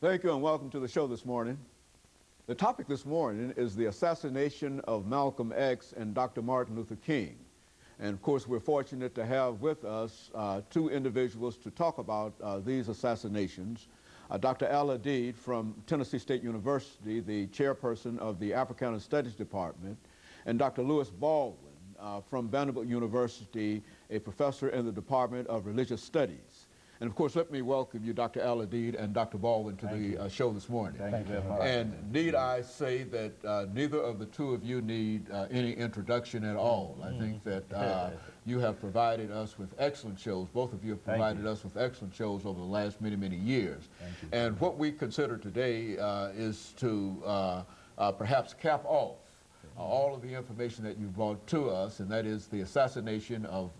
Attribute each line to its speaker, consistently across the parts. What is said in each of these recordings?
Speaker 1: Thank you and welcome to the show this morning. The topic this morning is the assassination of Malcolm X and Dr. Martin Luther King. And of course, we're fortunate to have with us two individuals to talk about these assassinations. Dr. AAl-Hadid from Tennessee State University, the chairperson of the Africana Studies Department, and Dr. LBaldwin from Vanderbilt University, a professor in the Department of Religious Studies. And of course, let me welcome you, Dr. AAl-Hadid and Dr. Baldwin, to the show this morning.
Speaker 2: Thank you very much.
Speaker 1: And need I say that neither of the two of you need any introduction at all. I think that you have provided us with excellent shows. Both of you have provided us with excellent shows over the last many, many years. And what we consider today is to perhaps cap off all of the information that you brought to us, and that is the assassination of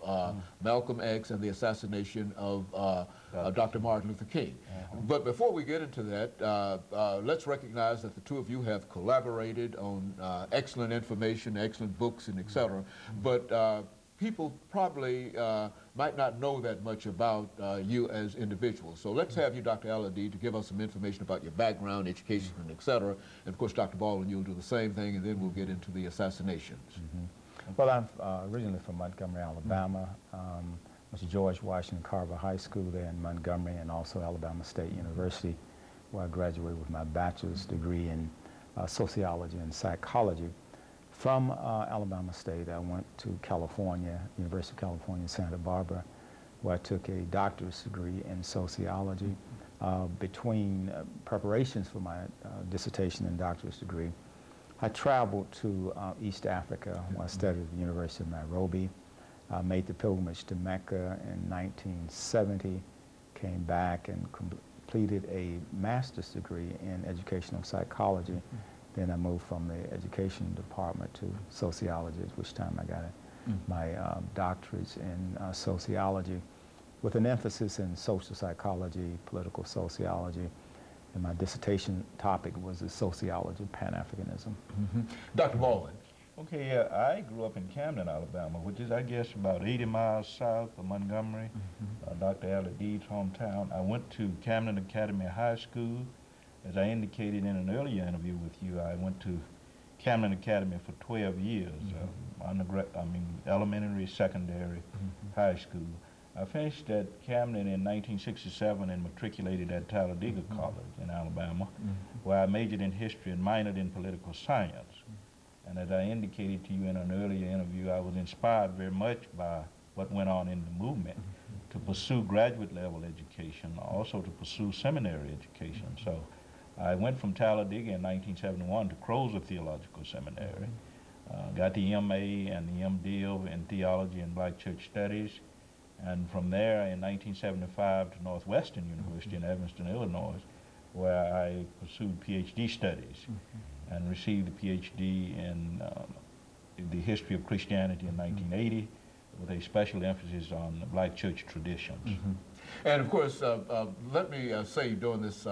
Speaker 1: Malcolm X and the assassination of Dr. Martin Luther King. But before we get into that, let's recognize that the two of you have collaborated on excellent information, excellent books, and etc. But people probably might not know that much about you as individuals. So let's have you, Dr. AAl-Hadid, to give us some information about your background, education, and et cetera. And of course, Dr. Baldwin, you'll do the same thing, and then we'll get into the assassinations.
Speaker 2: Well, I'm originally from Montgomery, Alabama. Went to George Washington Carver High School there in Montgomery, and also Alabama State University, where I graduated with my bachelor's degree in sociology and psychology. From Alabama State, I went to California, University of California, Santa Barbara, where I took a doctorate degree in sociology. Between preparations for my dissertation and doctorate degree, I traveled to East Africa, where I studied at the University of Nairobi. I made the pilgrimage to Mecca in 1970, came back and completed a master's degree in educational psychology. Then I moved from the education department to sociology, at which time I got my doctorates in sociology with an emphasis in social psychology, political sociology, and my dissertation topic was the sociology of Pan-Africanism.
Speaker 1: Dr. Baldwin.
Speaker 3: Okay, I grew up in Camden, Alabama, which is, I guess, about 80 miles south of Montgomery, Dr. AAl-Hadid's hometown. I went to Camden Academy High School. As I indicated in an earlier interview with you, I went to Camden Academy for 12 years, elementary, secondary, high school. I finished at Camden in 1967 and matriculated at Talladega College in Alabama, where I majored in history and minored in political science. And as I indicated to you in an earlier interview, I was inspired very much by what went on in the movement to pursue graduate level education, also to pursue seminary education. So I went from Talladega in 1971 to Crozer Theological Seminary, got the MA and the MDiv in Theology and Black Church Studies, and from there in 1975 to Northwestern University in Evanston, Illinois, where I pursued PhD studies and received a PhD in the history of Christianity in 1980 with a special emphasis on the Black church traditions.
Speaker 1: And of course, let me say during this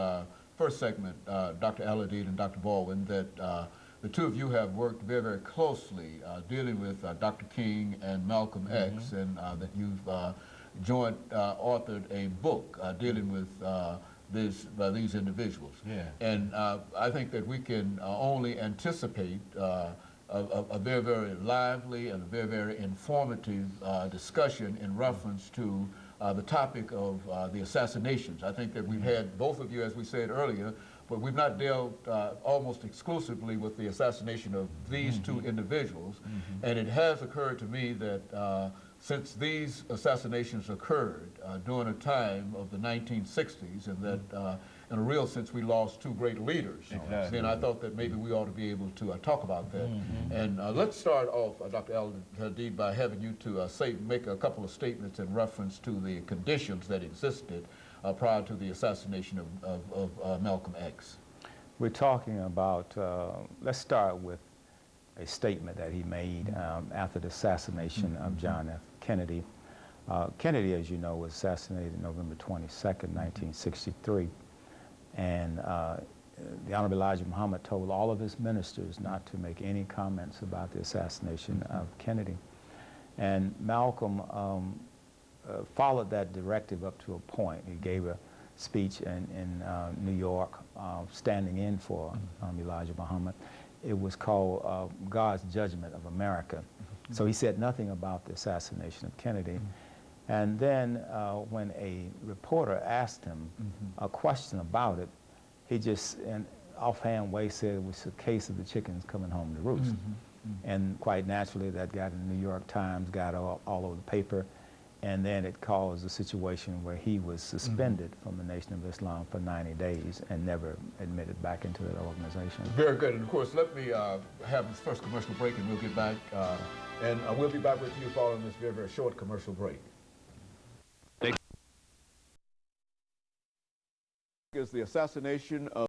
Speaker 1: first segment, Dr. AAl-Hadid and Dr. Baldwin, that the two of you have worked very, very closely dealing with Dr. King and Malcolm X, and that you've joint authored a book dealing with these individuals. And I think that we can only anticipate a very, very lively and a very, very informative discussion in reference to the topic of the assassinations. I think that we've had both of you, as we said earlier, but we've not dealt almost exclusively with the assassination of these two individuals. And it has occurred to me that since these assassinations occurred during a time of the 1960s, and that in a real sense we lost two great leaders, then I thought that maybe we ought to be able to talk about that. And let's start off, Dr. AAl-Hadid, by having you to make a couple of statements in reference to the conditions that existed prior to the assassination of Malcolm X.
Speaker 2: We're talking about, let's start with a statement that he made after the assassination of John F. Kennedy. Kennedy, as you know, was assassinated November 22nd, 1963. And the Honorable Elijah Muhammad told all of his ministers not to make any comments about the assassination of Kennedy. And Malcolm followed that directive up to a point. He gave a speech in New York, standing in for Elijah Muhammad. It was called God's Judgment of America. So he said nothing about the assassination of Kennedy. And then when a reporter asked him a question about it, he just, in offhand way, said it was a case of the chickens coming home to roost. And quite naturally, that got in the New York Times, got all over the paper, and then it caused a situation where he was suspended from the Nation of Islam for 90 days and never admitted back into that organization.
Speaker 1: Very good. And of course, let me have this first commercial break, and we'll get back. And we'll be back with you following this very, very short commercial break. Is the assassination of